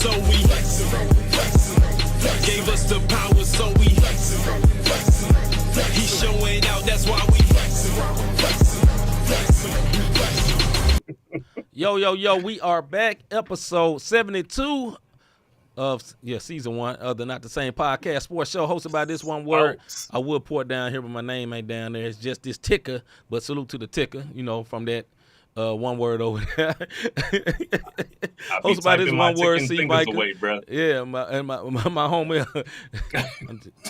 so we gave us the power, so we he's showing out, that's why we Yo, we are back, episode 72 of season 1 of the Not the Same podcast sports show hosted by this one word. I would pour it down here, but my name ain't down there. It's just this ticker, but salute to the ticker, from that one word over there. Hosted by this one word, C-Micah. Yeah, my homie.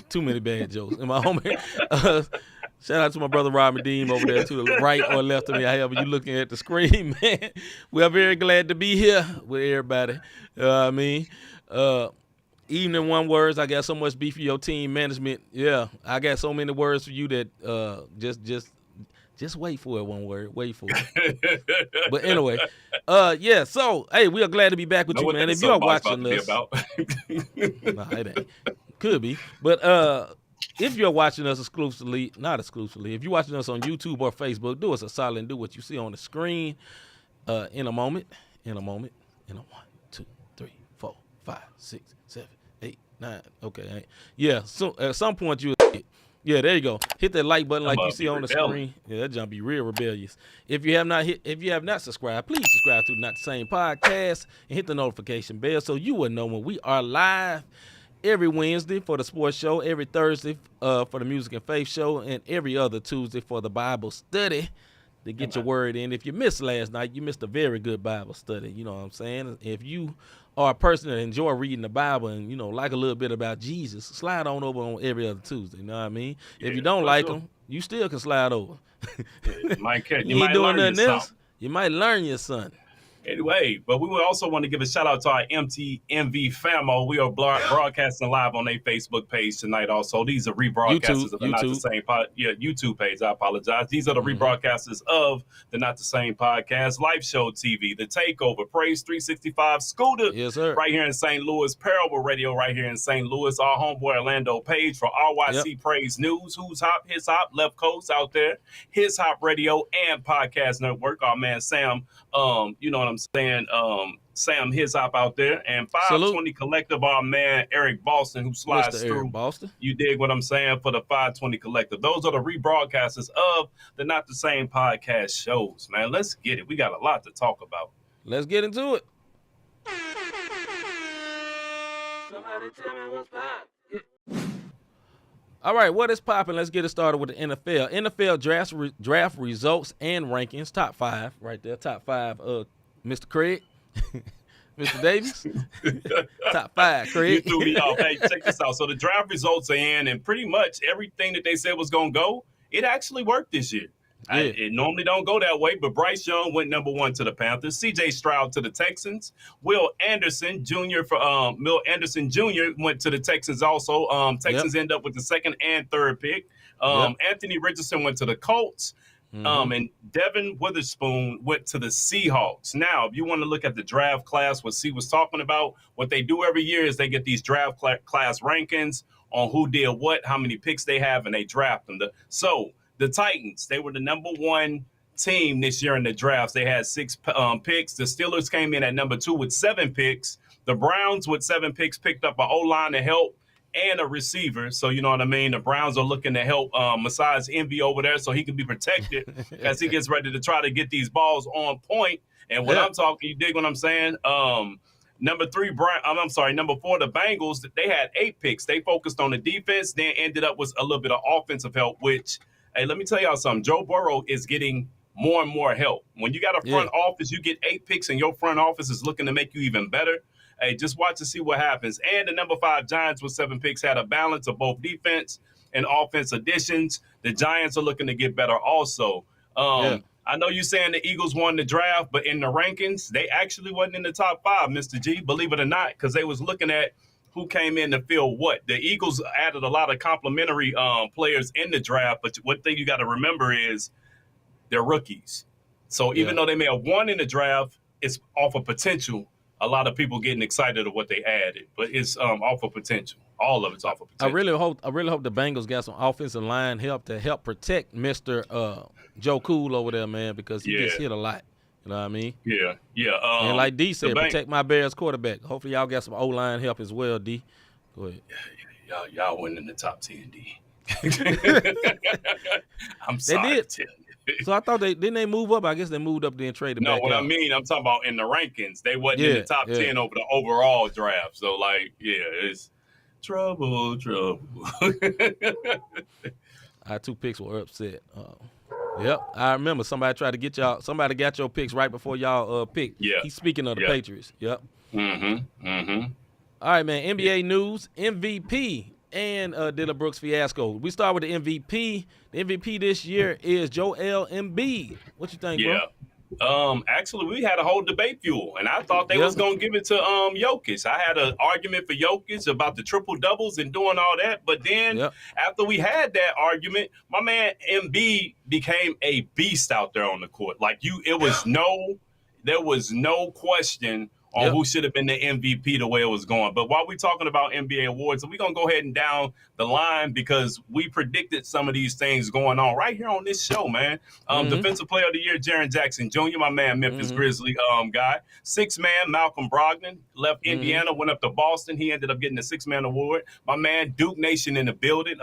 Too many bad jokes. And my homie. Shout out to my brother Rob Deem over there to the right or left of me, however you looking at the screen, man. We are very glad to be here with everybody. Evening one words. I got so much beef for your team management. Yeah, I got so many words for you that just wait for it. One word, wait for it. But anyway, So hey, we are glad to be back with you, man. If you are watching us, nah, it ain't. Could be, but if you're watching us not exclusively, if you're watching us on YouTube or Facebook, do us a solid and do what you see on the screen. In a moment. 1, 2, 3, 4, 5, 6, 7, 8, 9. Okay. Yeah. So at some point yeah, there you go. Hit that like button like you see on the screen. Yeah, that jump be real rebellious. If you have not subscribed, please subscribe to Not the Same Podcast and hit the notification bell so you will know when we are live. Every Wednesday for the sports show, every Thursday for the music and faith show, and every other Tuesday for the Bible study to get your word in. If you missed last night, you missed a very good Bible study. You know what I'm saying? If you are a person that enjoy reading the Bible and, like a little bit about Jesus, slide on over on every other Tuesday. You know what I mean? If you don't like them, you still can slide over. You might doing nothing else. You might learn your son. Anyway, but we would also want to give a shout out to our MTMV famo. We are broadcasting live on their Facebook page tonight. Also, these are rebroadcasters of the Not the Same YouTube page. I apologize. These are the rebroadcasters of the Not the Same podcast, Live Show TV, The Takeover, Praise 365, Scooter, yes, sir, right here in St. Louis, Parable Radio right here in St. Louis, our homeboy Orlando Page for RYC Praise News, Who's Hop, His Hop, Left Coast out there, His Hop Radio and Podcast Network. Our man Sam, you know what I'm saying, Sam His Hop out there, and 520 Collective, our man Eric Boston, who slides through. Boston. You dig what I'm saying, for the 520 Collective. Those are the rebroadcasters of the Not the Same podcast shows, man. Let's get it. We got a lot to talk about. Let's get into it. Somebody tell me what's poppin'. All right, what is popping? Let's get it started with the NFL. NFL draft results and rankings. Top 5 right there. Top 5. Mr. Craig, Mr. Davis. Top 5, Craig. You threw me off. Hey, check this out. So the draft results are in, and pretty much everything that they said was going to go, it actually worked this year. Yeah. It normally don't go that way, but Bryce Young went number 1 to the Panthers. C.J. Stroud to the Texans. Will Anderson Jr. went to the Texans also. Texans end up with the 2nd and 3rd pick. Anthony Richardson went to the Colts. And Devin Witherspoon went to the Seahawks. Now, if you want to look at the draft class, what C was talking about, what they do every year is they get these draft class rankings on who did what, how many picks they have, and they draft them. So the Titans, they were the number 1 team this year in the drafts. They had 6 picks. The Steelers came in at number 2 with 7 picks. The Browns with 7 picks picked up an O-line to help and a receiver. So, you know what I mean? The Browns are looking to help Messiah's Envy over there so he can be protected as he gets ready to try to get these balls on point. And when I'm talking, you dig what I'm saying? Number 4, the Bengals, they had 8 picks. They focused on the defense, then ended up with a little bit of offensive help, which, hey, let me tell y'all something. Joe Burrow is getting more and more help. When you got a front office, you get 8 picks and your front office is looking to make you even better. Hey, just watch to see what happens. And the number 5 Giants with 7 picks had a balance of both defense and offense additions. The Giants are looking to get better also. I know you're saying the Eagles won the draft, but in the rankings, they actually wasn't in the top 5, Mr. G, believe it or not, because they was looking at who came in to fill what. The Eagles added a lot of complimentary players in the draft, but one thing you got to remember is they're rookies. So even though they may have won in the draft, it's off of potential. A lot of people getting excited of what they added, but it's off of potential. All of it's off of potential. I really hope the Bengals got some offensive line help to help protect Mr. Joe Cool over there, man, because he gets hit a lot. You know what I mean? Yeah. And like D said, bank, protect my Bears quarterback. Hopefully y'all got some O-line help as well, D. Go ahead. y'all went in the top 10, D. I'm They sorry did. to tell you. So I thought didn't they move up? I guess they moved up then traded No, back what out. I mean, I'm talking about in the rankings. They wasn't in the top 10 over the overall draft. So, like, it's trouble. Our 2 picks were upset. Yep, I remember somebody tried to get y'all. Somebody got your picks right before y'all picked. Yeah. He's speaking of the Patriots. Yep. Mm-hmm. All right, man. NBA news, MVP and Dillon Brooks fiasco. We start with the MVP. The MVP this year is Joel Embiid. What you think, bro? Actually, we had a whole debate fuel, and I thought they was gonna give it to Jokic. I had an argument for Jokic about the triple doubles and doing all that, but then after we had that argument, my man Embiid became a beast out there on the court. Like there was no question on who should have been the MVP the way it was going. But while we're talking about NBA awards, we're going to go ahead and down the line because we predicted some of these things going on right here on this show, man. Defensive Player of the Year, Jaren Jackson Jr., my man, Memphis Grizzly guy. 6-man, Malcolm Brogdon, left Indiana, went up to Boston. He ended up getting the 6-man award. My man, Duke Nation in the building.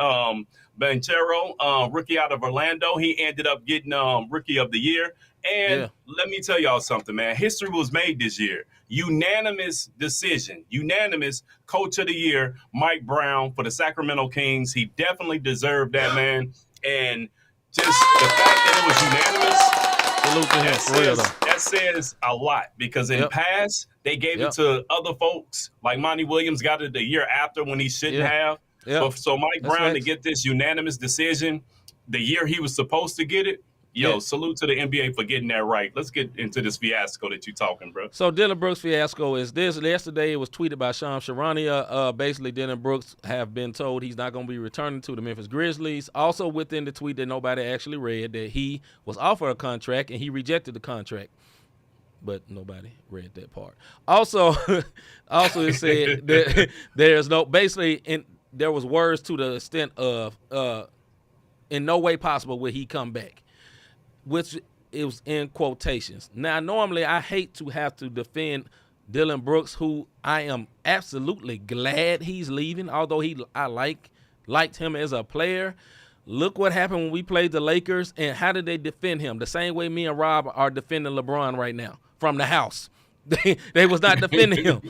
Banchero, rookie out of Orlando. He ended up getting Rookie of the Year. And let me tell y'all something, man. History was made this year. Unanimous decision. Unanimous Coach of the Year, Mike Brown for the Sacramento Kings. He definitely deserved that, man. And just the fact that it was unanimous, that says a lot. Because in past, they gave it to other folks. Like Monty Williams got it the year after when he shouldn't have. But so Mike Brown to get this unanimous decision the year he was supposed to get it, salute to the NBA for getting that right. Let's get into this fiasco that you're talking, bro. So Dillon Brooks fiasco is this. Yesterday it was tweeted by Shams Charania. Basically, Dillon Brooks have been told he's not going to be returning to the Memphis Grizzlies. Also within the tweet that nobody actually read, that he was offered a contract and he rejected the contract. But nobody read that part. Also it said that there's no, basically, there was words to the extent of in no way possible will he come back, which it was in quotations. Now, normally I hate to have to defend Dillon Brooks, who I am absolutely glad he's leaving, although I liked him as a player. Look what happened when we played the Lakers, and how did they defend him? The same way me and Rob are defending LeBron right now from the house. They was not defending him.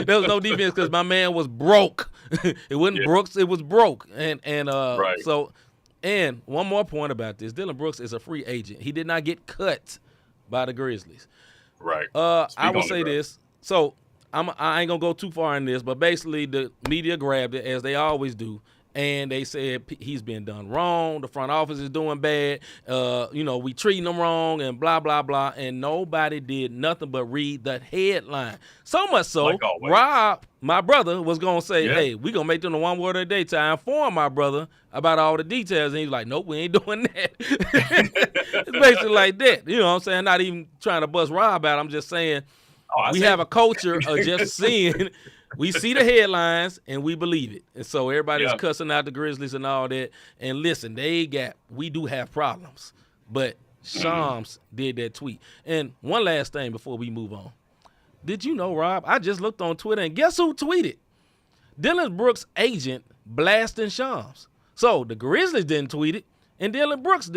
There was no defense because my man was broke. It wasn't Brooks, it was broke. So, and one more point about this, Dillon Brooks is a free agent. He did not get cut by the Grizzlies. Right. I will say this. So I ain't gonna go too far in this, but basically the media grabbed it as they always do. And they said he's been done wrong. The front office is doing bad. We treating him wrong and blah, blah, blah. And nobody did nothing but read the headline. So much so, like Rob, my brother, was going to say, hey, we going to make them the one word a day to inform my brother about all the details. And he's like, nope, we ain't doing that. It's basically like that. You know what I'm saying? Not even trying to bust Rob out. I'm just saying we have a culture of just seeing – we see the headlines and we believe it. And so everybody's cussing out the Grizzlies and all that. And listen, we do have problems. But Shams did that tweet. And one last thing before we move on. Did you know, Rob, I just looked on Twitter and guess who tweeted? Dillon Brooks' agent blasting Shams. So the Grizzlies didn't tweet it and Dillon Brooks'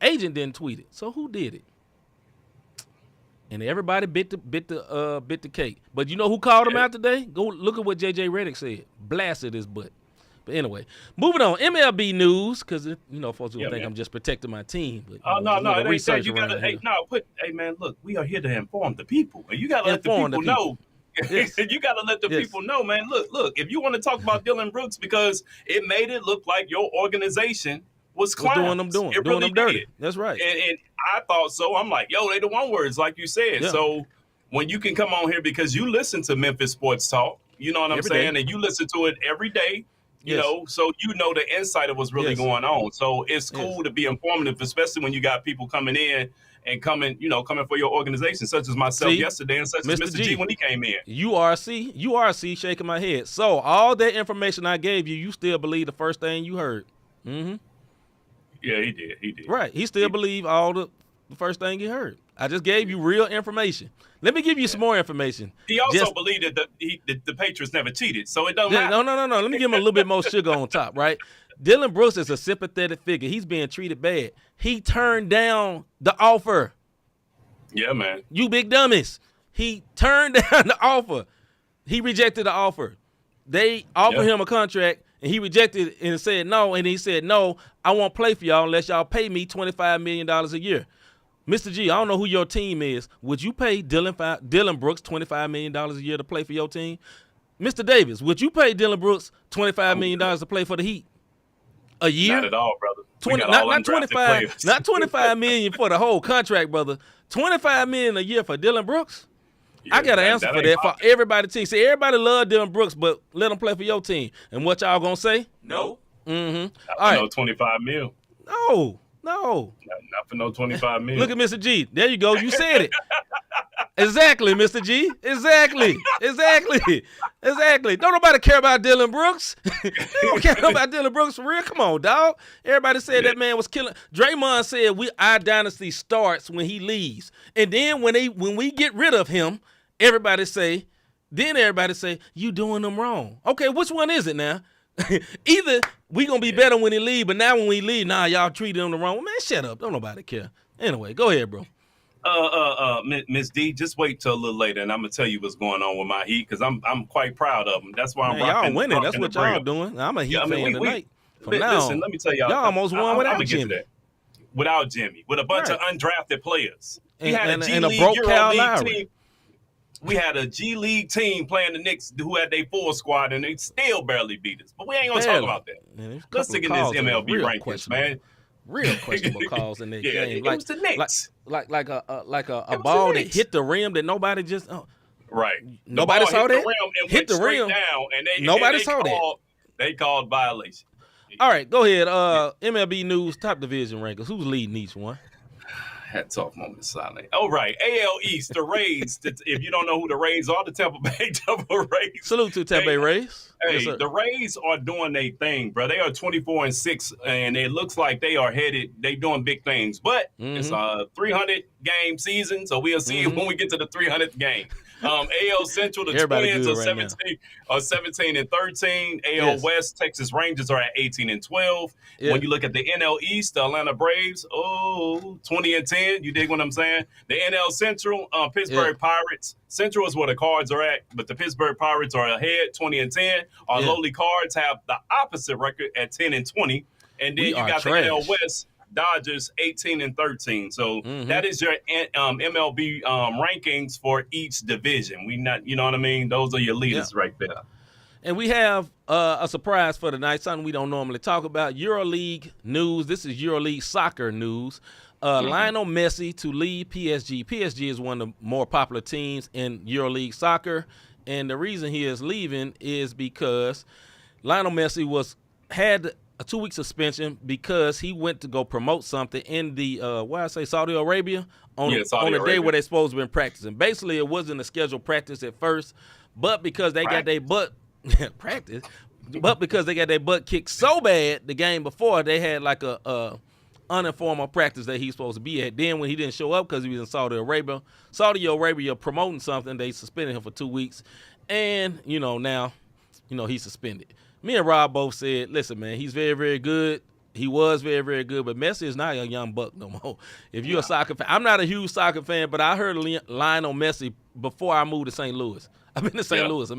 agent didn't tweet it. So who did it? And everybody bit the cake. But you know who called him out today? Go look at what J.J. Redick said. Blasted his butt. But anyway, moving on. MLB news, because folks will think I'm just protecting my team. But, no, it ain't that. You gotta, hey man, look, we are here to inform the people, and you gotta let the people know. Yes. You gotta let the people know, man. Look. If you want to talk about Dillon Brooks, because it made it look like your organization was doing them dirty. That's right. And I thought so. I'm like, they the one words, like you said. Yeah. So when you can come on here because you listen to Memphis Sports Talk, you know what I'm saying? And you listen to it every day, you know, so you know the insight of what's really going on. So it's cool to be informative, especially when you got people coming in and coming for your organization, such as myself yesterday and such as Mr. G when he came in. URC shaking my head. So all that information I gave you still believe the first thing you heard. Mm-hmm. Yeah, he did. Right. He still believed all the first thing he heard. I just gave you real information. Let me give you some more information. He also believed that the Patriots never cheated, so it don't matter. No. Let me give him a little bit more sugar on top, right? Dylan Brooks is a sympathetic figure. He's being treated bad. He turned down the offer. Yeah, man. You big dummies. He turned down the offer. He rejected the offer. They offered him a contract, and he rejected it and said no. And he said, no, I won't play for y'all unless y'all pay me $25 million a year. Mr. G, I don't know who your team is. Would you pay Dylan Brooks $25 million a year to play for your team? Mr. Davis, would you pay Dylan Brooks $25 million to play for the Heat? A year? Not at all, brother. Not 25. Not $25 million for the whole contract, brother. $25 million a year for Dylan Brooks? Yeah, I got an answer for that for everybody team. See, everybody love Dylan Brooks, but let him play for your team. And what y'all gonna say? No. Mm-hmm. All right. No 25 mil. No. Not for no 25 mil. Look at Mr. G. There you go. You said it. Exactly, Mr. G. Exactly. Don't nobody care about Dylan Brooks. They don't care about Dylan Brooks for real. Come on, dog. Everybody said that man was killing. Draymond said our dynasty starts when he leaves. And then when we get rid of him, everybody say, you doing them wrong. Okay, which one is it now? Either we gonna be better when he leave, but now when we leave, y'all treated him the wrong way. Man, shut up. Don't nobody care. Anyway, go ahead, bro. Miss D, just wait till a little later, and I'm gonna tell you what's going on with my Heat because I'm quite proud of them. That's why I'm rocking. Y'all winning. That's what y'all doing. I'm a Heat fan tonight. Listen, let me tell y'all. Y'all almost won without Jimmy. Without Jimmy, with a bunch of undrafted players. We had a G and League, a broke Euro Kyle League Lowry. team. We had a G League team playing the Knicks who had their full squad, and they still barely beat us. But we ain't gonna talk about that. Man, let's get in this MLB rankings, man. Real questionable calls in that game. It was the Knicks. Like a ball that hit the rim that nobody just right. Nobody saw that. Hit the rim down, and nobody saw that. They called violation. All right, go ahead. MLB news, top division rankings. Who's leading each one? Hats off moment of silence. Oh, right. AL East, the Rays. If you don't know who the Rays are, the Tampa Bay Rays. Salute to Tampa Bay Rays. Hey, yes, the Rays are doing their thing, bro. They are 24-6, and it looks like they are headed. They doing big things, but it's a 300-game season, so we'll see when we get to the 300th game. AL Central, the Twins are 17-13. AL West, Texas Rangers are at 18-12. When you look at the NL East, the Atlanta Braves, 20-10. You dig what I'm saying? The NL Central, Pittsburgh Pirates. Central is where the Cards are at, but the Pittsburgh Pirates are ahead, 20-10. Our lowly Cards have the opposite record at 10-20. And then you got the NL West. Dodgers 18-13. So that is your MLB rankings for each division. We not, you know what I mean? Those are your leaders right there. And we have a surprise for tonight, something we don't normally talk about. EuroLeague news. This is EuroLeague soccer news. Lionel Messi to leave PSG. PSG is one of the more popular teams in EuroLeague soccer. And the reason he is leaving is because Lionel Messi had a 2-week suspension because he went to go promote something in the Saudi Arabia on the day where they're supposed to have been practicing. Basically, it wasn't a scheduled practice at first, but because they got their butt kicked so bad the game before, they had like a uninformed practice that he's supposed to be at. Then when he didn't show up because he was in Saudi Arabia promoting something, they suspended him for 2 weeks, and now he's suspended. Me and Rob both said, listen, man, he's very, very good. He was very, very good, but Messi is not a young buck no more. If you're a soccer fan, I'm not a huge soccer fan, but I heard Lionel Messi before I moved to St. Louis. I've been to St. Louis a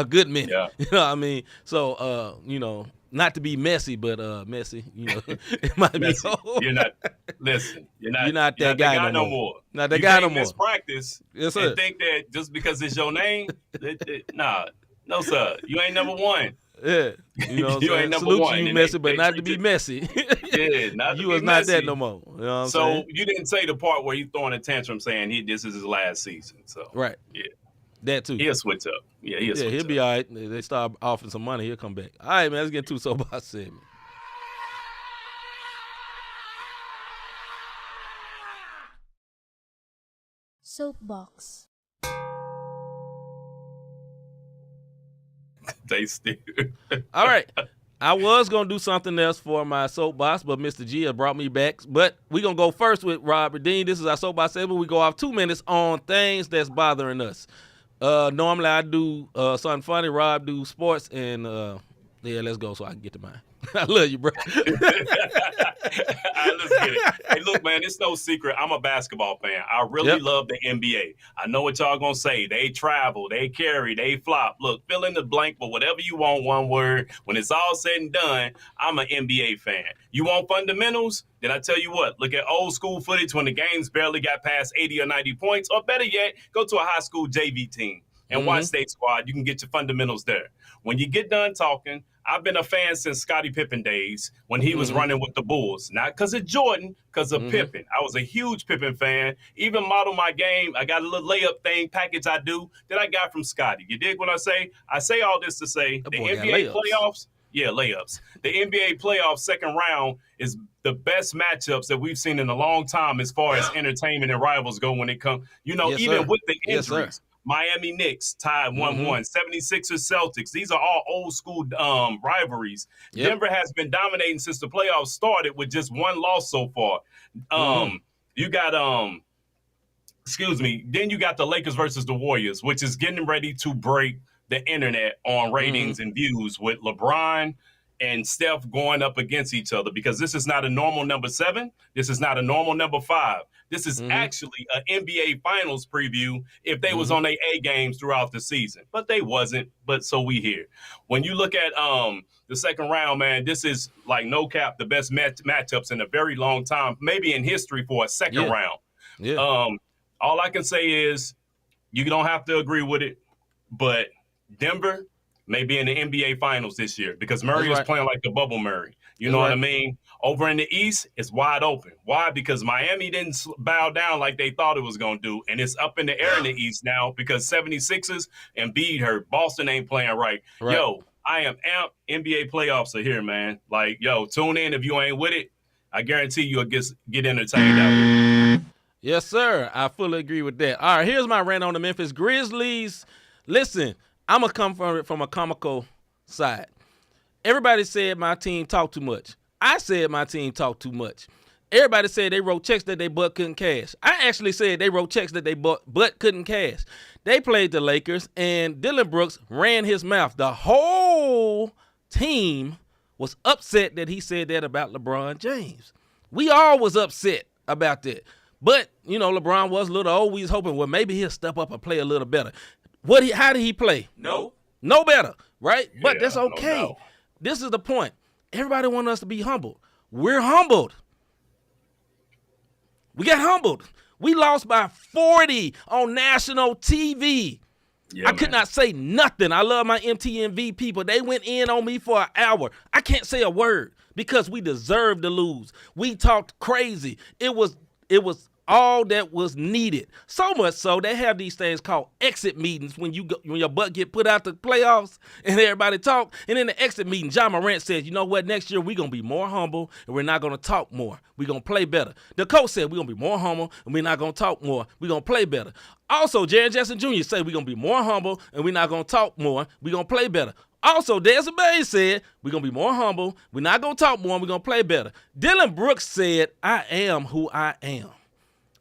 good minute. Yeah. You know what I mean? So, not to be messy, but Messi, it might be. You're not that guy no more. Not that guy no more. Practice and think that just because it's your name, no, sir. You ain't number one. Yeah, you ain't number Salute one. You messy, but not to be messy. Not you was not that no more. You know what I'm saying? You didn't say the part where he's throwing a tantrum saying this is his last season. So right, that too. He'll switch up. He'll be all right. They start offering some money, he'll come back. All right, man. Let's get to Soapbox Segment. Soapbox. They still. All right. I was going to do something else for my soapbox, but Mr. G has brought me back. But we're going to go first with Robert Dean. This is our soapbox segment. We go off 2 minutes on things that's bothering us. Normally I do something funny. Rob do sports, and yeah, let's go so I can get to mine. I love you, bro. All right, let's get it. Hey, look, man, it's no secret. I'm a basketball fan. I really love the NBA. I know what y'all gonna say. They travel, they carry, they flop. Look, fill in the blank, but whatever you want, one word. When it's all said and done, I'm an NBA fan. You want fundamentals? Then I tell you what, look at old school footage when the games barely got past 80 or 90 points, or better yet, go to a high school JV team and watch State Squad. You can get your fundamentals there. When you get done talking, I've been a fan since Scottie Pippen days when he was running with the Bulls. Not because of Jordan, because of Pippen. I was a huge Pippen fan. Even model my game. I got a little layup thing package I do that I got from Scottie. You dig what I say? I say all this to say the NBA playoffs. Yeah, layups. The NBA playoffs second round is the best matchups that we've seen in a long time as far as entertainment and rivals go when it comes, even with the injuries. Yes, Miami Knicks tied 1-1. 76ers Celtics. These are all old school rivalries. Denver has been dominating since the playoffs started with just one loss so far. You got then you got the Lakers versus the Warriors, which is getting ready to break the internet on ratings and views with LeBron and Steph going up against each other, because this is not a normal number 7. This is not a normal number 5. This is actually an NBA Finals preview if they was on their A games throughout the season. But they wasn't, but so we here. When you look at the second round, man, this is like no cap, the best matchups in a very long time, maybe in history for a second round. All I can say is you don't have to agree with it, but Denver may be in the NBA Finals this year because Murray is playing like the bubble Murray. You know what I mean? Over in the East, it's wide open. Why? Because Miami didn't bow down like they thought it was going to do, and it's up in the air in the East now because 76ers and Embiid hurt. Boston ain't playing right. Yo, I am amped. NBA playoffs are here, man. Like, yo, tune in if you ain't with it. I guarantee you'll get entertained out here. Yes, sir. I fully agree with that. All right, here's my rant on the Memphis Grizzlies. Listen, I'm going to come from a comical side. Everybody said my team talked too much. I said my team talked too much. Everybody said they wrote checks that they butt couldn't cash. I actually said they wrote checks that they butt couldn't cash. They played the Lakers, and Dylan Brooks ran his mouth. The whole team was upset that he said that about LeBron James. We all was upset about that. But, LeBron was a little old. We was hoping, well, maybe he'll step up and play a little better. How did he play? No better, right? But that's okay. No. This is the point. Everybody wants us to be humbled. We're humbled. We got humbled. We lost by 40 on national TV. I could not say nothing. I love my MTMV people. They went in on me for an hour. I can't say a word because we deserved to lose. We talked crazy. It was all that was needed. So much so they have these things called exit meetings when your butt get put out the playoffs and everybody talk. And in the exit meeting, John Morant says, you know what, next year we're going to be more humble and we're not going to talk more. We're going to play better. The coach said we're going to be more humble and we're not going to talk more. We're going to play better. Also, Jaren Jackson Jr. said we're going to be more humble and we're not going to talk more. We're going to play better. Also, Desmond Bain said, we're going to be more humble. We're not going to talk more. We're going to play better. Dylan Brooks said, I am who I am.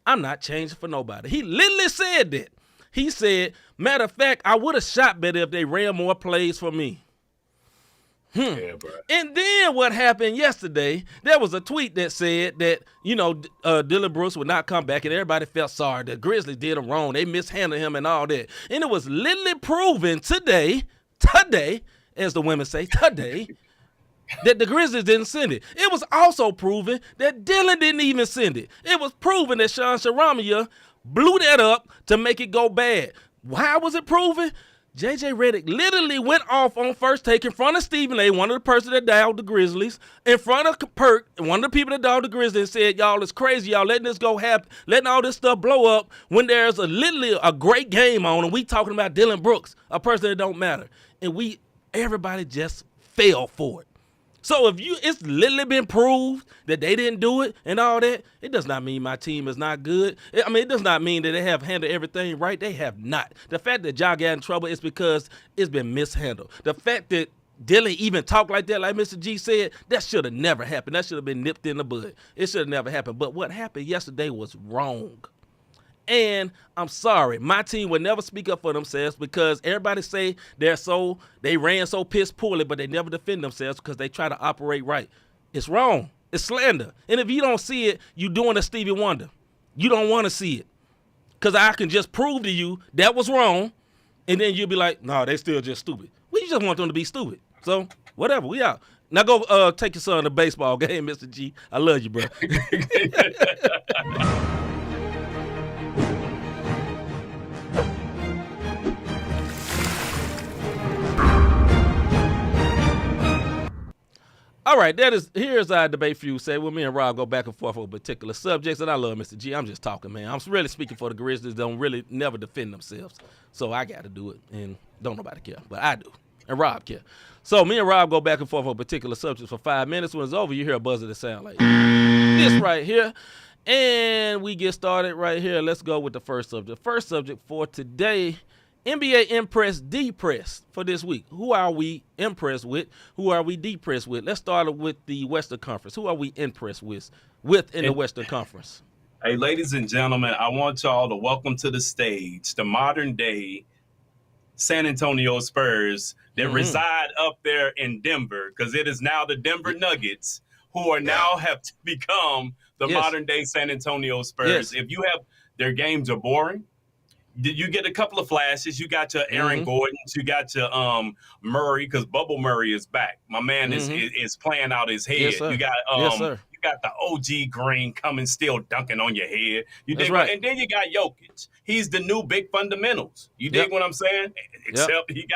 I'm not changing for nobody. He literally said that. He said, matter of fact, I would have shot better if they ran more plays for me. Yeah, bro. And then what happened yesterday, there was a tweet that said that, Dylan Brooks would not come back, and everybody felt sorry. The Grizzlies did him wrong. They mishandled him and all that. And it was literally proven today, as the women say, today, that the Grizzlies didn't send it. It was also proven that Dylan didn't even send it. It was proven that Sean Sharamia blew that up to make it go bad. Why was it proven? J.J. Redick literally went off on First Take in front of Stephen A., one of the person that dialed the Grizzlies, in front of Perk, one of the people that dialed the Grizzlies, and said, y'all, it's crazy. Y'all letting this go happen, letting all this stuff blow up when there's literally a great game on, and we talking about Dylan Brooks, a person that don't matter. And everybody just fell for it. So it's literally been proved that they didn't do it and all that, it does not mean my team is not good. It does not mean that they have handled everything right. They have not. The fact that Ja got in trouble is because it's been mishandled. The fact that Dylan even talk like that, like Mr. G said, that should have never happened. That should have been nipped in the bud. It should have never happened. But what happened yesterday was wrong. And I'm sorry, my team would never speak up for themselves because everybody say they ran so piss poorly, but they never defend themselves because they try to operate right. It's wrong. It's slander. And if you don't see it, you doing a Stevie Wonder. You don't want to see it. Because I can just prove to you that was wrong, and then you'll be like, no, they still just stupid. We just want them to be stupid. So, whatever, we out. Now go take your son to baseball game, Mr. G. I love you, bro. All right, here's our debate for you. Say, well, me and Rob go back and forth on particular subjects, and I love Mr. G. I'm just talking, man. I'm really speaking for the Grizzlies. Don't really never defend themselves, so I got to do it, and don't nobody care, but I do, and Rob care. So me and Rob go back and forth on particular subjects for 5 minutes. When it's over, you hear a buzzer that sound like this right here, and we get started right here. Let's go with the first subject. First subject for today. NBA impressed, depressed for this week. Who are we impressed with? Who are we depressed with? Let's start with the Western Conference. Who are we impressed with in the Western Conference? Hey, ladies and gentlemen, I want y'all to welcome to the stage the modern day San Antonio Spurs that reside up there in Denver, because it is now the Denver Nuggets who are now have become the modern day San Antonio Spurs. If you have their games are boring. You get a couple of flashes. You got your Aaron Gordons. You got your Murray, because Bubble Murray is back. My man is playing out his head. Yes, you got you got the OG Green coming, still dunking on your head. You dig right. And then you got Jokic. He's the new big fundamentals. You dig what I'm saying? Except he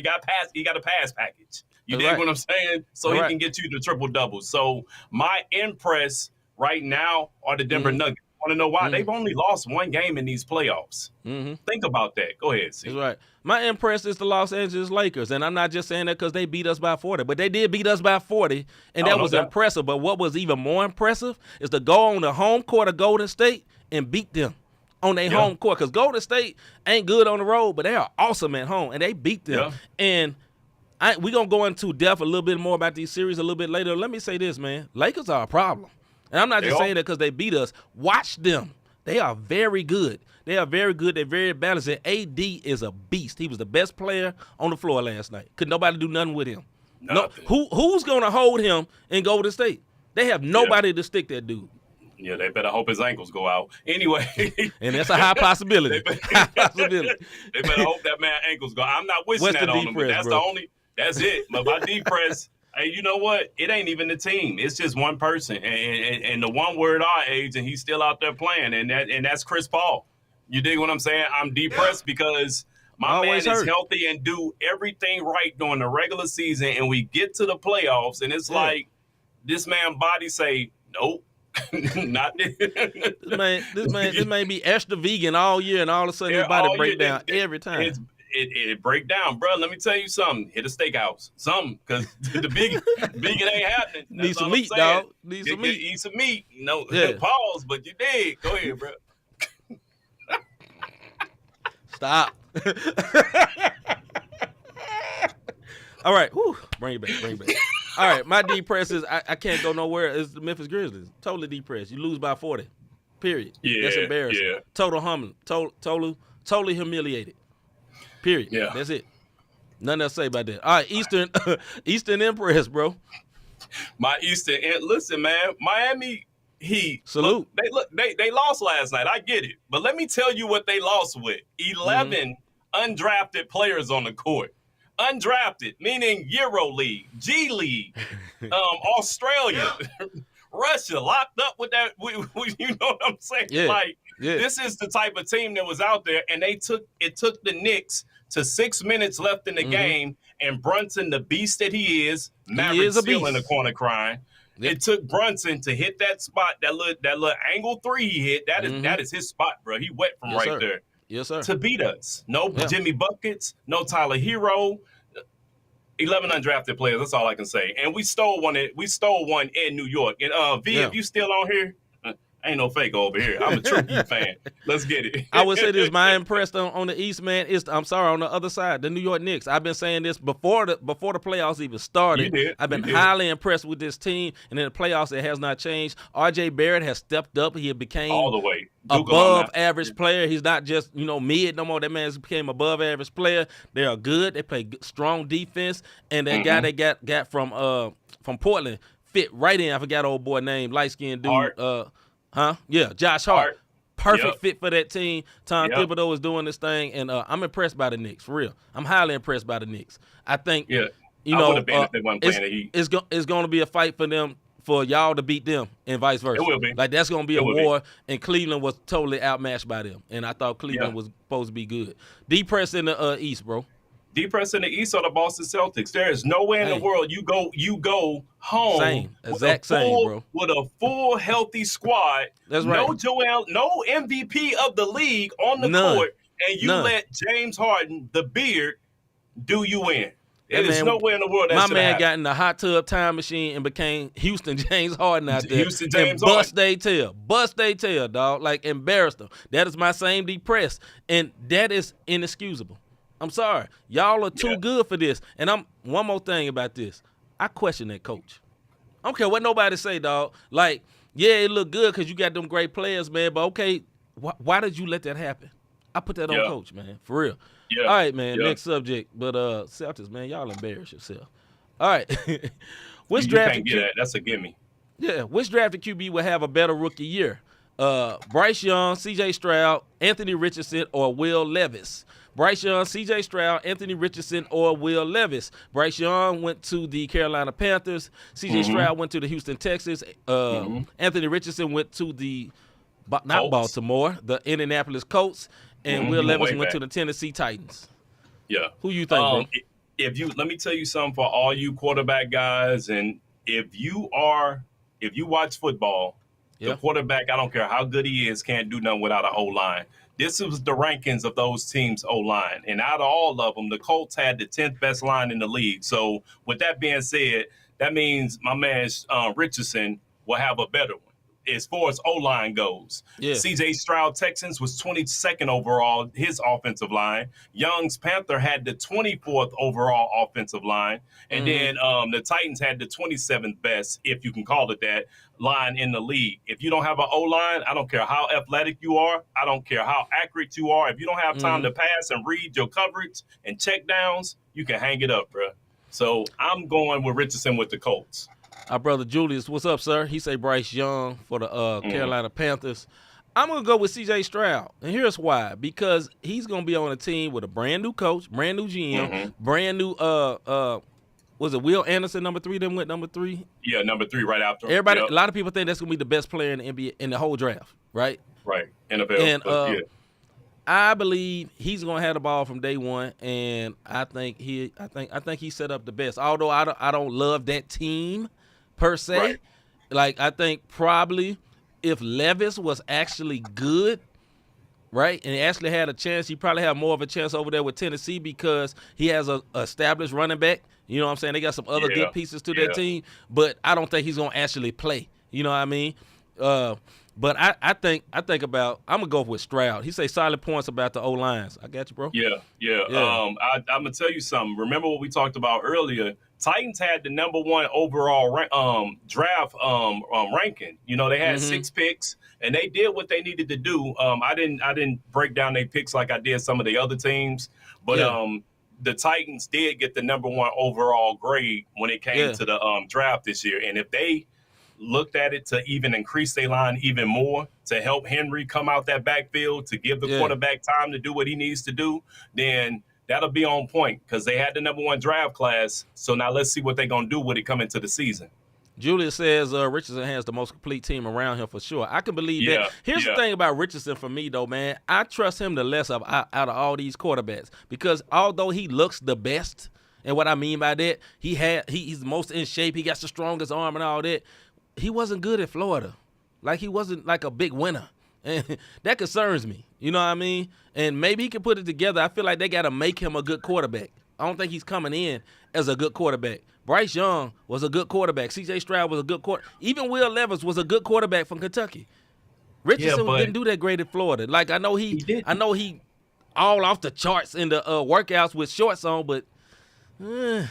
got a pass package. You dig what I'm saying? So he can get you the triple doubles. So my impress right now are the Denver Nuggets. Want to know why? They've only lost one game in these playoffs. Think about that. Go ahead, C. That's right. My impress is the Los Angeles Lakers, and I'm not just saying that because they beat us by 40, but they did beat us by 40, and that was impressive. But what was even more impressive is to go on the home court of Golden State and beat them on their home court, because Golden State ain't good on the road, but they are awesome at home, and they beat them. And we're going to go into depth a little bit more about these series a little bit later. Let me say this, man. Lakers are a problem. And I'm not just saying that because they beat us. Watch them. They are very good. They are very good. They're very balanced. And AD is a beast. He was the best player on the floor last night. Could nobody do nothing with him? Nothing. No. Who's going to hold him in Golden State? They have nobody to stick that dude. Yeah, they better hope his ankles go out. Anyway. And that's a high possibility. High possibility. They better hope that man's ankles go out. I'm not wishing that on him, but that's that's it. But my depress. Hey, you know what? It ain't even the team. It's just one person, and the one word our age, and he's still out there playing, and that's Chris Paul. You dig what I'm saying? I'm depressed because my man is healthy and do everything right during the regular season, and we get to the playoffs, and it's like this man body say, nope, not this. This man be extra vegan all year, and all of a sudden his body break down every time. It break down, bro. Let me tell you something. Hit a steakhouse, something, because the vegan ain't happening. Need some meat, dog. Need some meat. Eat some meat. No, pause, but you did. Go ahead, bro. Stop. All right. Whew. Bring it back. All right. My depress is I can't go nowhere. It's the Memphis Grizzlies. Totally depressed. You lose by 40. Period. Yeah. That's embarrassing. Yeah. Total humbling. Totally humiliated. Period. Yeah. That's it. Nothing else to say about that. All right, Eastern Empress, bro. My Eastern, listen, man, Miami Heat. Salute. They lost last night. I get it, but let me tell you what they lost with: 11 undrafted players on the court. Undrafted, meaning Euro League, G League, Australia, Russia, locked up with that. You know what I'm saying? Yeah. This is the type of team that was out there, and it took the Knicks to 6 minutes left in the game, and Brunson, the beast that he is still in the corner crying. Yep. It took Brunson to hit that spot, that little angle three he hit. That is his spot, bro. He wet from there. Yes, sir. To beat us. No Jimmy Buckets, no Tyler Hero. 11 undrafted players. That's all I can say. And we stole one in New York. And V, if you still on here, Ain't no fake over here. I'm a true Heat fan. Let's get it. I would say this: my impressed on the East, man. On the other side, the New York Knicks. I've been saying this before the playoffs even started. You did. I've been highly impressed with this team, and in the playoffs, it has not changed. R.J. Barrett has stepped up. He became All the way above average player. He's not just mid no more. That man's became above average player. They are good. They play strong defense, and that guy they got from Portland fit right in. I forgot the old boy name, light skinned dude. Yeah, Josh Hart. Perfect fit for that team. Tom Thibodeau is doing this thing, and I'm impressed by the Knicks, for real. I'm highly impressed by the Knicks. I think, it's going to be a fight for them, for y'all to beat them, and vice versa. It will be. Like, that's going to be a war, and Cleveland was totally outmatched by them, and I thought Cleveland was supposed to be good. D-Press in the East, bro. D-Press in the East are the Boston Celtics. There is nowhere in the world you go home with a full healthy squad. That's right. No MVP of the league on the court, and you let James Harden, the beard, do you in. It is nowhere in the world that my man got in the hot tub time machine and became Houston James Harden out there. Houston James Harden. Bust they tail, dog. Like, embarrassed them. That is my same D-Press, and that is inexcusable. I'm sorry. Y'all are too good for this. And one more thing about this. I question that coach. I don't care what nobody say, dog. Like, yeah, it looked good because you got them great players, man. But, okay, why did you let that happen? I put that on coach, man, for real. Yeah. All right, man, next subject. But Celtics, man, y'all embarrass yourself. All right. You can't get that. That's a gimme. Yeah. Which drafted QB will have a better rookie year? Bryce Young, C.J. Stroud, Anthony Richardson, or Will Levis? Bryce Young, C.J. Stroud, Anthony Richardson, or Will Levis. Bryce Young went to the Carolina Panthers. C.J. Stroud went to the Houston Texans. Anthony Richardson went to the Baltimore, the Indianapolis Colts, and Will Levis went to the Tennessee Titans. Yeah. Who you think, bro? Let me tell you something for all you quarterback guys, and if you watch football, the quarterback, I don't care how good he is, can't do nothing without an O-line. This was the rankings of those teams' O-line. And out of all of them, the Colts had the 10th best line in the league. So with that being said, that means my man Richardson will have a better one as far as O-line goes. Yeah. C.J. Stroud, Texans, was 22nd overall, his offensive line. Young's Panther had the 24th overall offensive line. And then the Titans had the 27th best, if you can call it that, line in the league. If you don't have an O-line, I don't care how athletic you are. I don't care how accurate you are. If you don't have time to pass and read your coverage and check downs, you can hang it up, bro. So I'm going with Richardson with the Colts. Our brother Julius, what's up, sir? He say Bryce Young for the Carolina Panthers. I'm going to go with C.J. Stroud, and here's why. Because he's going to be on a team with a brand-new coach, brand-new GM, brand-new was it Will Anderson, number 3, then went number 3? Yeah, number 3 right after. Everybody, a lot of people think that's going to be the best player in the NBA in the whole draft, right? Right, NFL. And I believe he's going to have the ball from day one, and I think he set up the best. Although I don't love that team per se. Right. Like, I think probably if Levis was actually good, right, and he actually had a chance, he probably have more of a chance over there with Tennessee because he has a established running back. You know what I'm saying? They got some other good pieces to their team, but I don't think he's going to actually play. You know what I mean? But I think about, I'm going to go with Stroud. He say solid points about the O-lines. I got you, bro. Yeah. I'm going to tell you something. Remember what we talked about earlier? Titans had the number 1 overall draft ranking. You know, they had 6 picks, and they did what they needed to do. I didn't break down their picks like I did some of the other teams, but the Titans did get the number 1 overall grade when it came to the draft this year. And if they looked at it to even increase their line even more, to help Henry come out that backfield, to give the quarterback time to do what he needs to do, then that'll be on point because they had the number 1 draft class. So now let's see what they're going to do when it come into the season. Julius says Richardson has the most complete team around him for sure. I can believe that. Here's the thing about Richardson for me, though, man. I trust him the less out of all these quarterbacks because although he looks the best, and what I mean by that, he's the most in shape, he got the strongest arm and all that, he wasn't good at Florida. Like, he wasn't like a big winner. And that concerns me. You know what I mean? And maybe he can put it together. I feel like they got to make him a good quarterback. I don't think he's coming in as a good quarterback. Bryce Young was a good quarterback. C.J. Stroud was a good quarterback. Even Will Levis was a good quarterback from Kentucky. Richardson but didn't do that great at Florida. Like I know he didn't. all off the charts in the workouts with shorts on, but it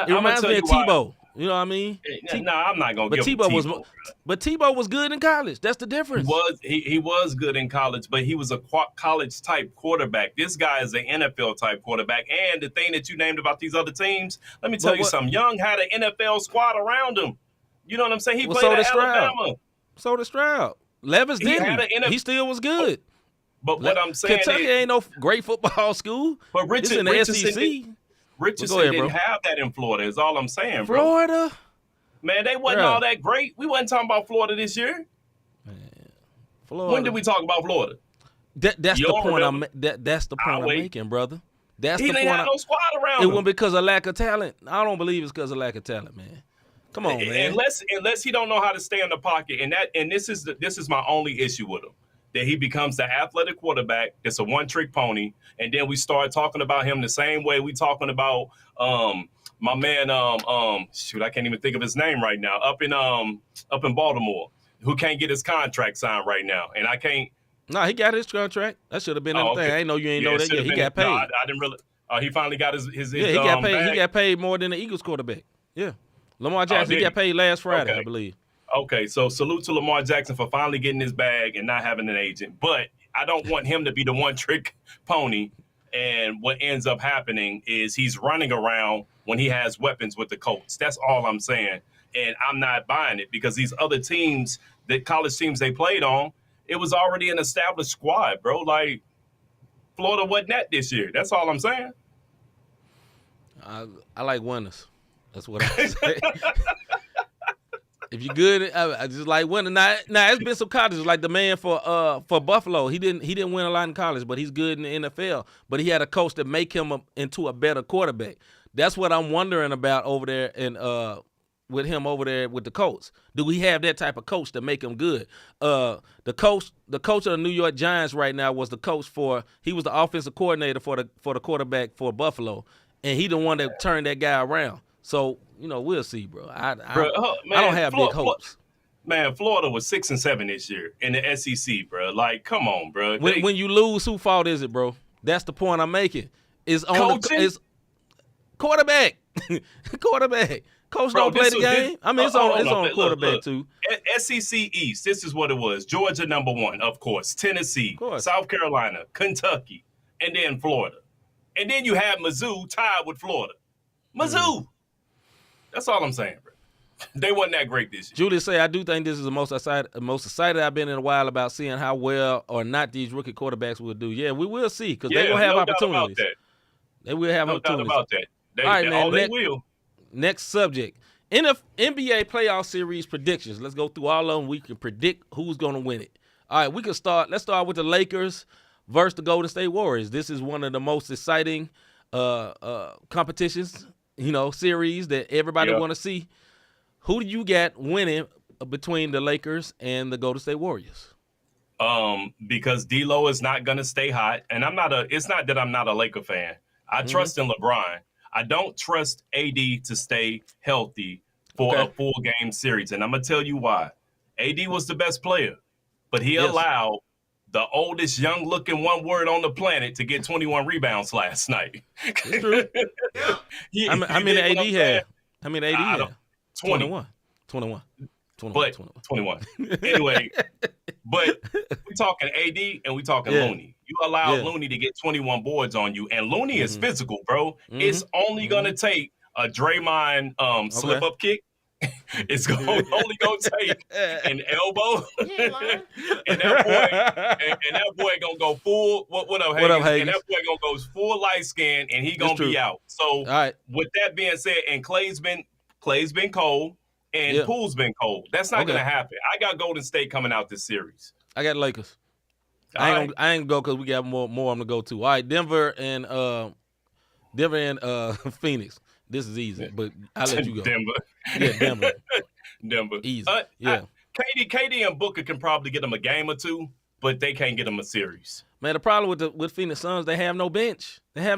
reminds me of Tebow. You know what I mean? I'm not gonna give Tebow. But Tebow was good in college. That's the difference. He was good in college, but he was a college type quarterback. This guy is an NFL type quarterback. And the thing that you named about these other teams, let me tell you something. Young had an NFL squad around him. You know what I'm saying? He played at Alabama. So did Stroud. Levis didn't. He still was good. But what I'm saying, Kentucky ain't no great football school. But Richardson in the SEC. Richardson didn't have that in Florida, is all I'm saying, bro. Florida? Man, they wasn't all that great. We wasn't talking about Florida this year. Man, Florida. When did we talk about Florida? That's the point that's the point I'm making, brother. That's the point. He didn't have no squad around him. It wasn't because of lack of talent. I don't believe it's because of lack of talent, man. Come on, man. Unless he don't know how to stay in the pocket, and this is my only issue with him. That he becomes the athletic quarterback that's a one-trick pony, and then we start talking about him the same way we talking about my man I can't even think of his name right now, up in Baltimore, who can't get his contract signed right now. And I can't. No, he got his contract. That should have been in the thing. I didn't know you ain't know that yet. He got paid. No, I didn't really he finally got his he got paid. Bag. He got paid more than the Eagles quarterback. Yeah. Lamar Jackson, he got paid last Friday, I believe. Okay, so salute to Lamar Jackson for finally getting his bag and not having an agent. But I don't want him to be the one-trick pony. And what ends up happening is he's running around when he has weapons with the Colts. That's all I'm saying. And I'm not buying it because these other teams, the college teams they played on, it was already an established squad, bro. Like, Florida wasn't that this year. That's all I'm saying. I like winners. That's what I say. If you're good, I just like winning. Now it's been some colleges like the man for Buffalo. He didn't win a lot in college, but he's good in the NFL. But he had a coach that make him into a better quarterback. That's what I'm wondering about over there and with him over there with the Colts. Do we have that type of coach to make him good? The coach of the New York Giants right now was the coach he was the offensive coordinator for the quarterback for Buffalo, and he the one that turned that guy around. So, we'll see, bro. I don't have big hopes. Man, Florida was 6-7 this year in the SEC, bro. Like, come on, bro. When you lose, whose fault is it, bro? That's the point I'm making. It's quarterback. Quarterback. Coach don't play the game. It's on the quarterback, too. SEC East, this is what it was. Georgia, number 1, of course. Tennessee, South Carolina, Kentucky, and then Florida. And then you have Mizzou tied with Florida. Mizzou. That's all I'm saying, bro. They wasn't that great this year. Julius say, I do think this is the most excited I've been in a while about seeing how well or not these rookie quarterbacks will do. Yeah, we will see because they will have opportunities. They will have opportunities. No doubt about that. All right, man. They will. Next subject. NBA playoff series predictions. Let's go through all of them. We can predict who's going to win it. All right, let's start with the Lakers versus the Golden State Warriors. This is one of the most exciting competitions, series that everybody want to see. Who do you got winning between the Lakers and the Golden State Warriors? Because D'Lo is not going to stay hot, and it's not that I'm not a Laker fan. I trust in LeBron. I don't trust AD to stay healthy for a full game series, and I'm going to tell you why. AD was the best player, but he allowed the oldest young-looking one word on the planet to get 21 rebounds last night. It's true. How many AD had? How many AD had? 21. 21. Anyway, but we talking AD and we talking Looney. You allow Looney to get 21 boards on you, and Looney is physical, bro. It's only going to take a Draymond slip-up kick. It's only going to take an elbow, and that boy going to go full, what up, Hagen? And that boy going to go full light skin, and he going to be out. So with that being said, and Clay's been cold, and Poole's been cold. That's not going to happen. I got Golden State coming out this series. I got Lakers. I ain't gonna go because we got more of them to go to. All right, Denver and Phoenix. This is easy, but I'll let you go. Denver. Yeah, Denver. Easy. KD and Booker can probably get them a game or two, but they can't get them a series. Man, the problem with Phoenix Suns, they have no bench. Yeah,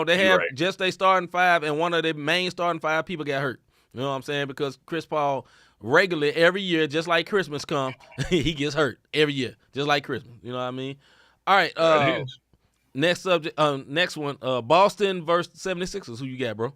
they have just their starting five, and one of their main starting five people got hurt. You know what I'm saying? Because Chris Paul regularly every year, just like Christmas come. He gets hurt every year, just like Christmas. You know what I mean? All right. That is. Next subject. Next one. Boston versus 76ers. Who you got, bro?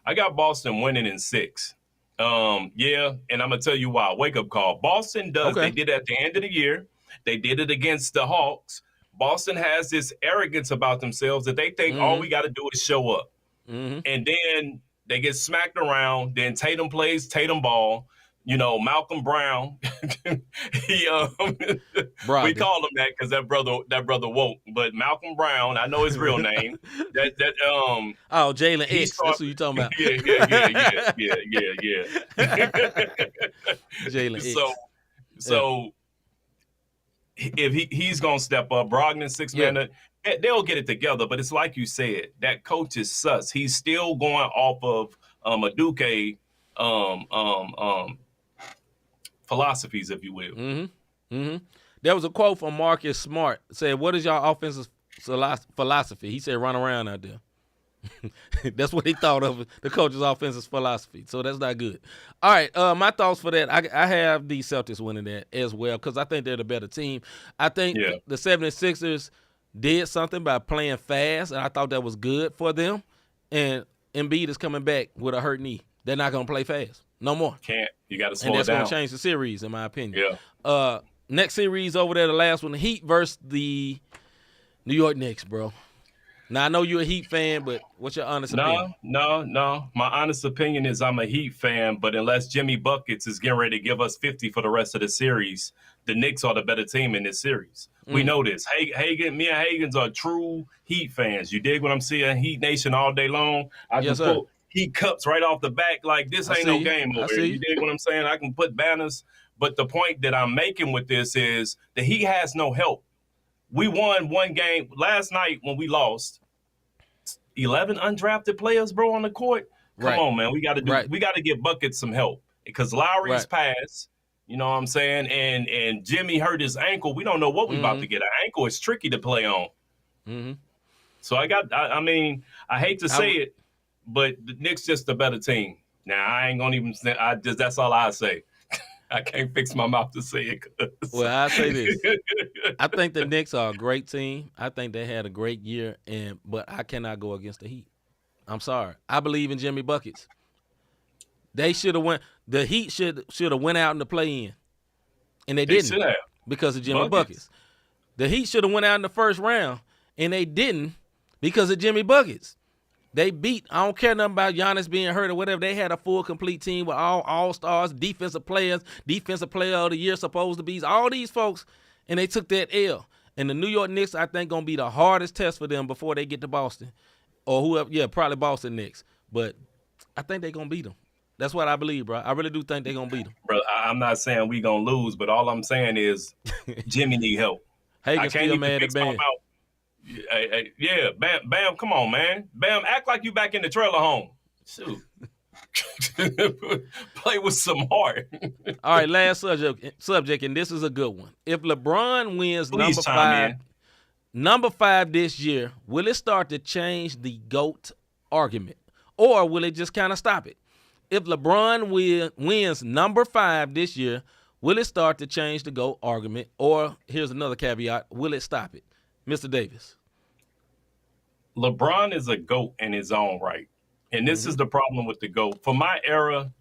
I got Boston winning in 6. Yeah, and I'm gonna tell you why. Wake up call. Boston does. Okay. They did it at the end of the year. They did it against the Hawks. Boston has this arrogance about themselves that they think all we got to do is show up, and then they get smacked around. Then Tatum plays Tatum ball. You know, Malcolm Brown. he we call him that because that brother woke. But Malcolm Brown, I know his real name. Oh, Jalen X. That's who you talking about. Yeah. Jalen X. So if he's gonna step up, Brogdon 6 minute, they'll get it together. But it's like you said, that coach is sus. He's still going off of a Duque philosophies, if you will. There was a quote from Marcus Smart. It said, "What is your offensive philosophy?" He said, "Run around out there." That's what he thought of the coach's offensive philosophy. So that's not good. All right, my thoughts for that. I have the Celtics winning that as well because I think they're the better team. I think the 76ers did something by playing fast, and I thought that was good for them. And Embiid is coming back with a hurt knee. They're not going to play fast no more. Can't. You got to slow it down. And that's going to change the series, in my opinion. Yeah. Next series over there, the last one, the Heat versus the New York Knicks, bro. Now, I know you're a Heat fan, but what's your honest opinion? No. My honest opinion is I'm a Heat fan, but unless Jimmy Buckets is getting ready to give us 50 for the rest of the series, the Knicks are the better team in this series. We know this. Hagen, me and Hagens are true Heat fans. You dig what I'm saying? Heat Nation all day long. I can pull Heat cups right off the back like this ain't no game over here. You dig what I'm saying? I can put banners. But the point that I'm making with this is that he has no help. We won one game last night when we lost. 11 undrafted players, bro, on the court. Come on, man. We got to give Buckets some help because Lowry's passed. You know what I'm saying? And Jimmy hurt his ankle. We don't know what we're about to get. An ankle is tricky to play on. So I mean, I hate to say it, but the Knicks just a better team. Now I ain't gonna even. That's all I say. I can't fix my mouth to say it. Well, I say this. I think the Knicks are a great team. I think they had a great year, but I cannot go against the Heat. I'm sorry. I believe in Jimmy Buckets. They should have went. The Heat should have went out in the play-in, and they didn't because of Jimmy Buckets. The Heat should have went out in the first round, and they didn't because of Jimmy Buckets. They beat, I don't care nothing about Giannis being hurt or whatever. They had a full, complete team with all-stars, defensive players, defensive player of the year supposed to be, all these folks, and they took that L. And the New York Knicks, I think, going to be the hardest test for them before they get to Boston. Or whoever, probably Boston Knicks. But I think they're going to beat them. That's what I believe, bro. I really do think they're going to beat them. Bro, I'm not saying we going to lose, but all I'm saying is Jimmy need help. I can't even fix my mouth. Yeah, Bam, come on, man. Bam, act like you back in the trailer home. Shoot. Play with some heart. All right, last subject, and this is a good one. If LeBron wins number five this year, will it start to change the GOAT argument? Or will it just kind of stop it? If LeBron wins number 5 this year, will it start to change the GOAT argument? Or here's another caveat, will it stop it? Mr. Davis. LeBron is a GOAT in his own right. And this is the problem with the GOAT. For my era,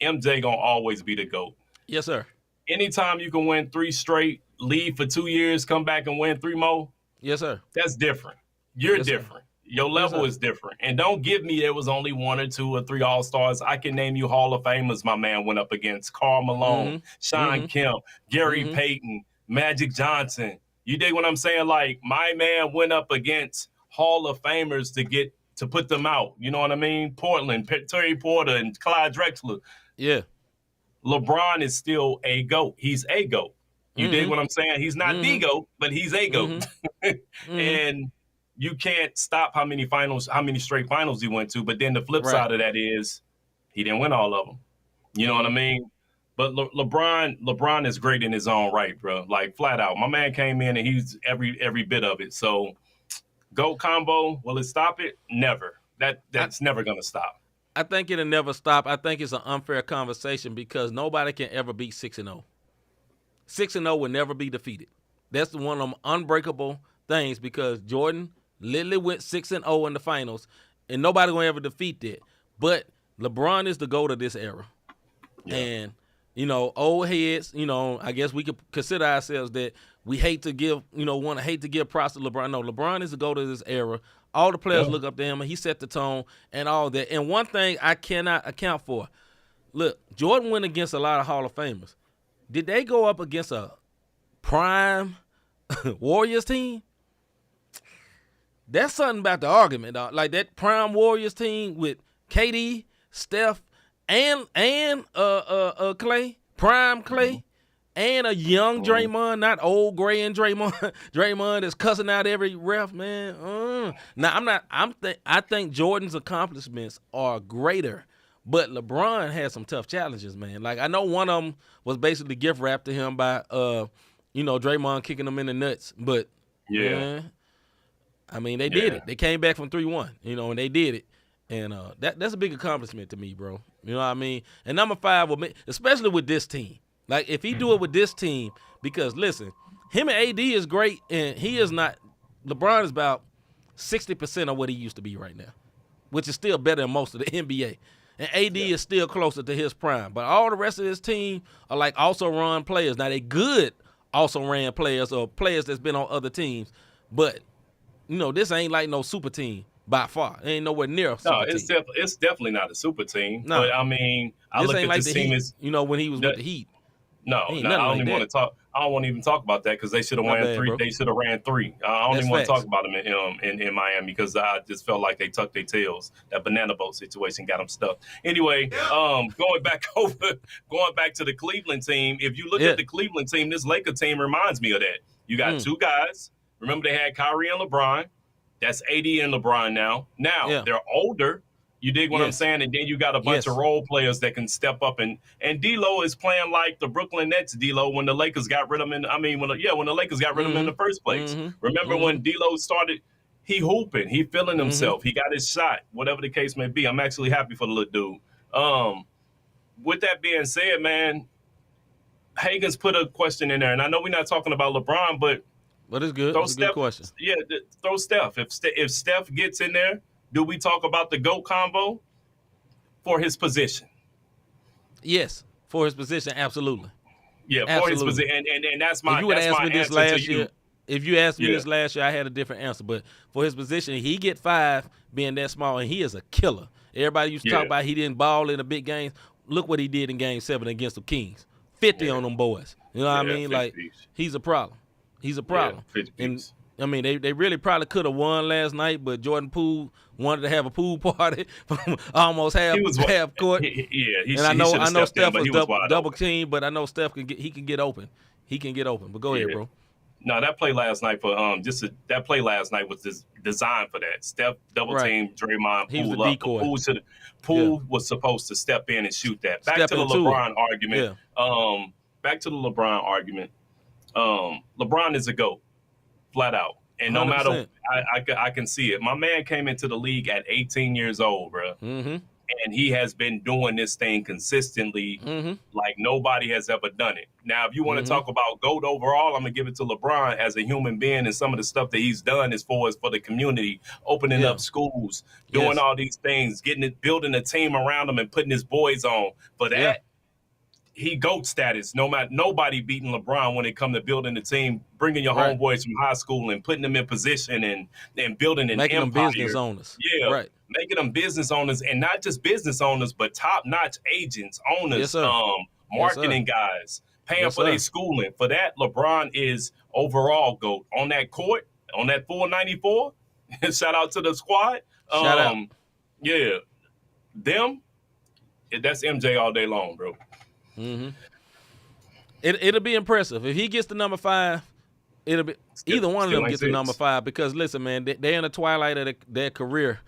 MJ going to always be the GOAT. Yes, sir. Anytime you can win 3 straight, leave for 2 years, come back and win 3 more. Yes, sir. That's different. You're different. Your level is different. And don't give me there was only 1 or 2 or 3 All-Stars. I can name you Hall of Famers my man went up against. Karl Malone, Sean Kemp, Gary Payton, Magic Johnson. You dig what I'm saying? Like, my man went up against Hall of Famers to put them out. You know what I mean? Portland, Terry Porter, and Clyde Drexler. Yeah. LeBron is still a GOAT. He's a GOAT. You dig what I'm saying? He's not the GOAT, but he's a GOAT. And you can't stop how many straight finals he went to. But then the flip side of that is he didn't win all of them. You know what I mean? But LeBron is great in his own right, bro. Like, flat out. My man came in and he's every bit of it. So, GOAT combo, will it stop it? Never. That's never going to stop. I think it'll never stop. I think it's an unfair conversation because nobody can ever beat 6-0. 6-0 will never be defeated. That's one of them unbreakable things because Jordan literally went 6-0 in the finals, and nobody gonna ever defeat that. But LeBron is the GOAT of this era, and old heads. I guess we could consider ourselves that we hate to give props to LeBron. No, LeBron is the GOAT of this era. All the players look up to him, and he set the tone and all that. And one thing I cannot account for: look, Jordan went against a lot of Hall of Famers. Did they go up against a prime Warriors team? That's something about the argument, dog. Like that prime Warriors team with KD, Steph, and Clay, prime Clay, and a young Draymond, not old gray and Draymond. Draymond is cussing out every ref, man. Now I think Jordan's accomplishments are greater, but LeBron had some tough challenges, man. Like I know one of them was basically gift wrapped to him by Draymond kicking him in the nuts, but man, I mean, they did it. They came back from 3-1, and they did it. And that's a big accomplishment to me, bro. You know what I mean? And number 5 will make, especially with this team. Like, if he do it with this team, because, listen, him and AD is great, and he is not – LeBron is about 60% of what he used to be right now, which is still better than most of the NBA. And AD is still closer to his prime. But all the rest of his team are, like, also-run players. Now, they good also-ran players or players that's been on other teams, but – this ain't like no super team by far. It ain't nowhere near a super team. It's definitely not a super team. No. But I mean, I this look ain't at like this the team Heat, as when he was with the Heat. No, I don't even want to talk. I don't want to even talk about that because they should have ran 3. Bro. They should have ran 3. I don't even want to talk about them in Miami because I just felt like they tucked their tails. That banana boat situation got them stuck. Anyway, going back to the Cleveland team. If you look at the Cleveland team, this Laker team reminds me of that. You got 2 guys. Remember, they had Kyrie and LeBron. That's AD and LeBron now. They're older. You dig what I'm saying? And then you got a bunch of role players that can step up. And D'Lo is playing like the Brooklyn Nets D'Lo when the Lakers got rid of him. When the Lakers got rid of him in the first place. Remember when D'Lo started, he hooping, he feeling himself. He got his shot, whatever the case may be. I'm actually happy for the little dude. With that being said, man, Hagen's put a question in there. And I know we're not talking about LeBron, but it's good. It's a good question. Yeah, throw Steph. If Steph gets in there, do we talk about the GOAT combo for his position? Yes, for his position, absolutely. Yeah, absolutely. For his position, and that's my. If you would ask me this last year, I had a different answer. But for his position, he get 5 being that small, and he is a killer. Everybody used to talk about he didn't ball in the big games. Look what he did in Game 7 against the Kings. 50 on them boys. You know what I mean? Like he's a problem. He's a problem. And I mean, they really probably could have won last night, but Jordan Poole wanted to have a pool party from almost half court. I know Steph was double team, but I know Steph can get open. He can get open. But go ahead, bro. No, that play last night was designed for that. Steph double team Draymond. He was the decoy. Poole was supposed to step in and shoot that. Back to the LeBron argument. LeBron is a GOAT, flat out. And no 100%. Matter, I can see it. My man came into the league at 18 years old, bro. And he has been doing this thing consistently like nobody has ever done it. Now, if you want to talk about GOAT overall, I'm going to give it to LeBron as a human being and some of the stuff that he's done as far as for the community, opening up schools, doing all these things, building a team around him and putting his boys on. For that, he GOAT status. Nobody beating LeBron when it comes to building the team, bringing your homeboys from high school and putting them in position and building an empire. Making them business owners. Yeah, right. Making them business owners, and not just business owners, but top-notch agents, owners, marketing guys, paying for their schooling. For that, LeBron is overall GOAT. On that court, on that full 94, shout out to the squad. Shout out. Yeah, that's MJ all day long, bro. It'll be impressive if he gets to number 5. It'll be either one of them gets to number 5 because listen, man, they're in the twilight of their career,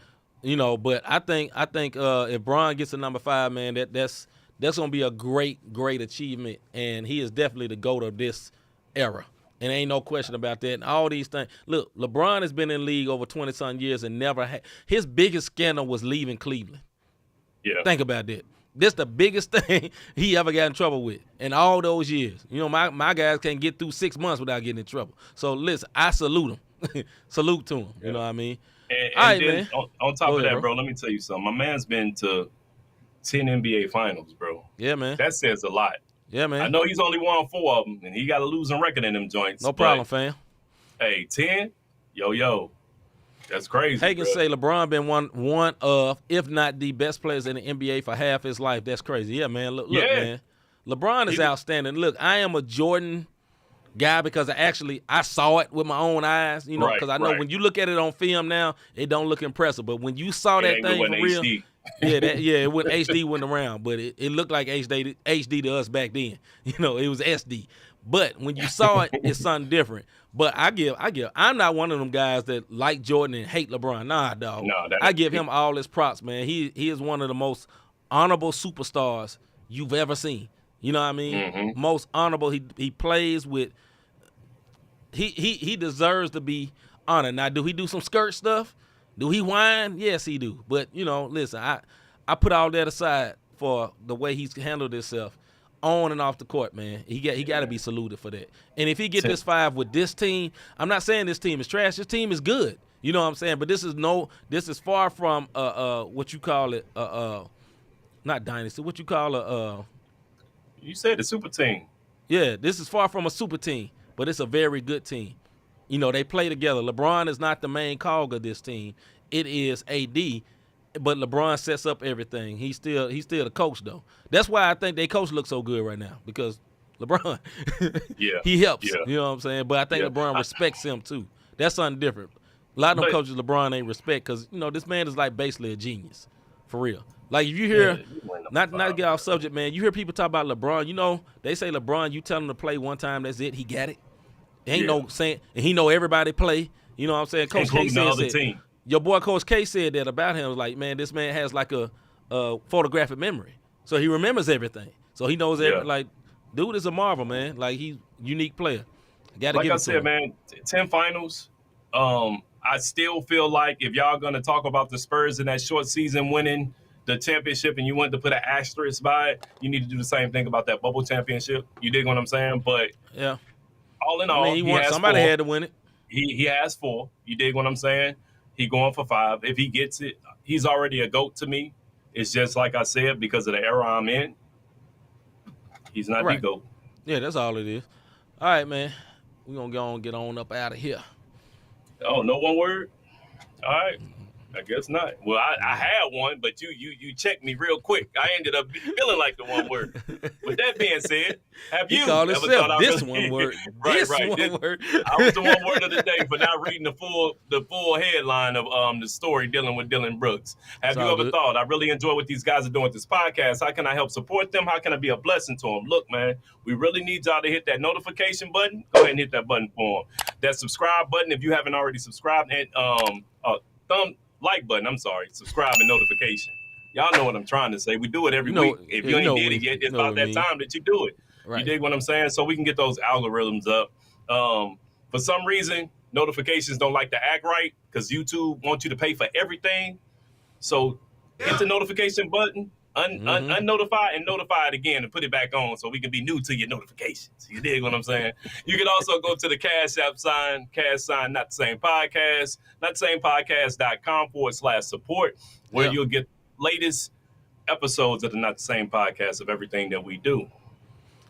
But I think if Bron gets to number 5, man, that's gonna be a great achievement, and he is definitely the GOAT of this era, and ain't no question about that. And all these things. Look, LeBron has been in the league over 20-some years and never had his biggest scandal was leaving Cleveland. Yeah. Think about that. This the biggest thing he ever got in trouble with in all those years. You know, my guys can't get through 6 months without getting in trouble. So listen, I salute him. Salute to him. Yeah. You know what I mean? And All right, then man. on top Go of ahead, that, bro, let me tell you something. My man's been to 10 NBA finals, bro. Yeah, man. That says a lot. Yeah, man. I know he's only won 4 of them, and he got a losing record in them joints. No problem, fam. Hey, 10? Yo. That's crazy. Hagen bro. say LeBron been one of, if not the best players in the NBA for half his life. That's crazy. Yeah, man. Look, man. LeBron is outstanding. Look, I am a Jordan guy because I saw it with my own eyes, you know, because I know when you look at it on film now, it don't look impressive. But when you saw that thing for real, HD. it went HD went around, but it looked like HD to us back then. You know, it was SD. But when you saw it, it's something different. But I'm not one of them guys that like Jordan and hate LeBron. Nah, dog. No, I give him all his props, man. He is one of the most honorable superstars you've ever seen. You know what I mean? Mm-hmm. Most honorable. He plays with. He deserves to be honored. Now, do he do some skirt stuff? Do he whine? Yes, he do. But you know, listen, I put all that aside for the way he's handled himself on and off the court, man. He got to be saluted for that. And if he get this 5 with this team, I'm not saying this team is trash. This team is good. You know what I'm saying? But this is far from what you call it not dynasty. What you call You said the super team. Yeah, this is far from a super team, but it's a very good team. You know, they play together. LeBron is not the main cog of this team. It is AD. But LeBron sets up everything. He's still the coach, though. That's why I think their coach looks so good right now, because LeBron, he helps. Yeah. You know what I'm saying? But I think LeBron respects him, too. That's something different. A lot of them coaches LeBron ain't respect because, you know, this man is like basically a genius, for real. Like, if you hear, not to get off subject, man, you hear people talk about LeBron. You know, they say LeBron, you tell him to play one time, that's it, he got it. Ain't no saying, and he know everybody play. You know what I'm saying? Coach K said, your boy Coach K said that about him. Like, man, this man has like a photographic memory, so he remembers everything. So he knows everything. Like, dude is a marvel, man. Like, he's a unique player. Got to give it to him. Like I said, man, 10 finals. I still feel like if y'all gonna talk about the Spurs in that short season winning the championship, and you want to put an asterisk by it, you need to do the same thing about that bubble championship. You dig what I'm saying? But yeah, all in all, he won. Somebody had to win it. He has 4. You dig what I'm saying? He going for 5. If he gets it, he's already a GOAT to me. It's just like I said, because of the era I'm in, he's not the GOAT. Yeah, that's all it is. All right, man. We're going to get on up out of here. Oh, no one word? All right. I guess not. Well, I had one, but you checked me real quick. I ended up feeling like the one word. With that being said, have you ever thought this one word? Right. Word. I was the one word of the day for not reading the full headline of the story dealing with Dylan Brooks. Have you ever thought, I really enjoy what these guys are doing with this podcast. How can I help support them? How can I be a blessing to them? Look, man, we really need y'all to hit that notification button. Go ahead and hit that button for them. That subscribe button if you haven't already subscribed, and like button, subscribe and notification. Y'all know what I'm trying to say. We do it every week. If you ain't did it yet, it's about that time that you do it. Right. You dig what I'm saying? So we can get those algorithms up. For some reason, notifications don't like to act right because YouTube wants you to pay for everything. So hit the notification button, unnotify, and notify it again and put it back on so we can be new to your notifications. You dig what I'm saying? You can also go to the Cash App sign, Not the Same Podcast, notthesamepodcast.com/support, where you'll get latest episodes of the Not the Same Podcast of everything that we do.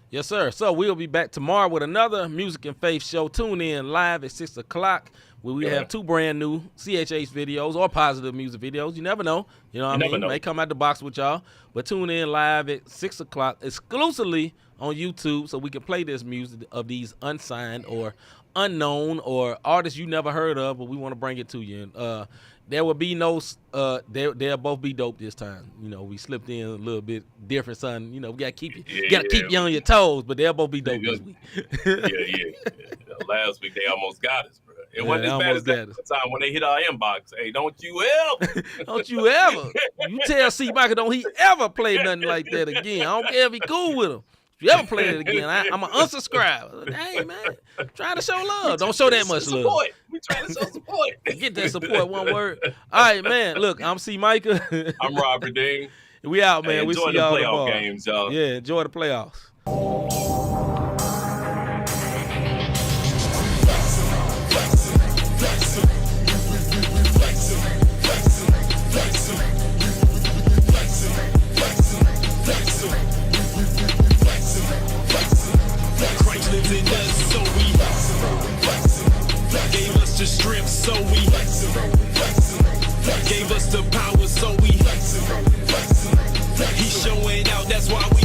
Yes, sir. So we'll be back tomorrow with another Music and Faith show. Tune in live at 6 o'clock where we have 2 brand new CHH videos or positive music videos. You never know. You know what I mean? They come out the box with y'all. But tune in live at 6 o'clock exclusively on YouTube so we can play this music of these unsigned or unknown or artists you never heard of, but we want to bring it to you. And there will be no they'll both be dope this time. You know, we slipped in a little bit different, son. You know, we gotta keep you on your toes, but they'll both be dope this week. Last week they almost got us, bro. It wasn't as bad as that time when they hit our inbox. Hey, don't you ever you tell C-Micah don't he ever play nothing like that again. I don't care if he cool with him. If you ever play it again, I'm going to unsubscribe. Dang, man. Trying to show love. Don't show that much love. Support. We trying to show support. Get that support, one word. All right, man. Look, I'm C-Micah. I'm Robert Dean. We out, man. Hey, We enjoy see the y'all playoff tomorrow. games, y'all. Yeah, enjoy the playoffs. Christ lives in us, so we gave us the strength, so we gave us the power, so we he's showing out, that's why we